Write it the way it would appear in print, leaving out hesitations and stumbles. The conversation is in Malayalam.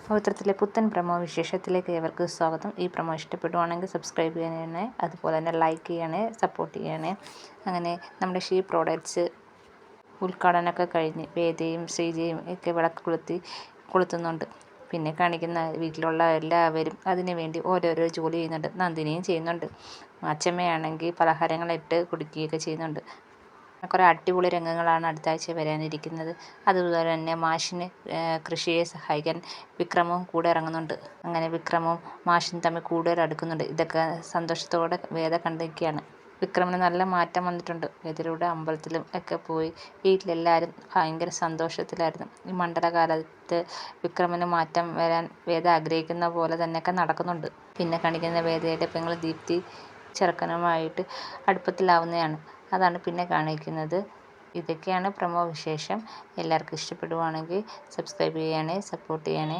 പവിത്രത്തിലെ പുത്തൻ പ്രമോ വിശേഷത്തിലേക്ക് ഏവർക്കും സ്വാഗതം. ഈ പ്രമോ ഇഷ്ടപ്പെടുവാണെങ്കിൽ സബ്സ്ക്രൈബ് ചെയ്യണേ, അതുപോലെ തന്നെ ലൈക്ക് ചെയ്യണേ, സപ്പോർട്ട് ചെയ്യണേ. അങ്ങനെ നമ്മുടെ ഷീ പ്രോഡക്ട്സ് ഉദ്ഘാടനമൊക്കെ കഴിഞ്ഞ് വേദയും ശ്രീജയും ഒക്കെ വിളക്ക് കൊളുത്തുന്നുണ്ട്. പിന്നെ കാണിക്കുന്ന വീട്ടിലുള്ള എല്ലാവരും അതിനു വേണ്ടി ഓരോരോ ജോലി ചെയ്യുന്നുണ്ട്. നന്ദിനിയും ചെയ്യുന്നുണ്ട്. അച്ചമ്മയാണെങ്കിൽ പലഹാരങ്ങളിട്ട് കുടിക്കുകയൊക്കെ ചെയ്യുന്നുണ്ട്. കുറേ അടിപൊളി രംഗങ്ങളാണ് അടുത്ത ആഴ്ച വരാനിരിക്കുന്നത്. അതുപോലെ തന്നെ മാഷിന് കൃഷിയെ സഹായിക്കാൻ വിക്രമും കൂടെ ഇറങ്ങുന്നുണ്ട്. അങ്ങനെ വിക്രമും മാഷും തമ്മിൽ കൂടുതൽ അടുക്കുന്നുണ്ട്. ഇതൊക്കെ സന്തോഷത്തോടെ വേദ കണ്ടിരിക്കുകയാണ്. വിക്രമിന് നല്ല മാറ്റം വന്നിട്ടുണ്ട്. വേദയുടെ അമ്പലത്തിലും ഒക്കെ പോയി വീട്ടിലെല്ലാവരും ഭയങ്കര സന്തോഷത്തിലായിരുന്നു. ഈ മണ്ഡലകാലത്ത് വിക്രമിന് മാറ്റം വരാൻ വേദ ആഗ്രഹിക്കുന്ന പോലെ തന്നെയൊക്കെ നടക്കുന്നുണ്ട്. പിന്നെ കാണിക്കുന്ന വേദയുടെ പെങ്ങൾ ദീപ്തി ചെറുക്കനുമായിട്ട് അടുപ്പത്തിലാവുന്നതാണ്. അതാണ് പിന്നെ കാണിക്കുന്നത്. ഇതൊക്കെയാണ് പ്രമോ വിശേഷം. എല്ലാവർക്കും ഇഷ്ടപ്പെടുവാണെങ്കിൽ സബ്സ്ക്രൈബ് ചെയ്യണേ, സപ്പോർട്ട് ചെയ്യണേ.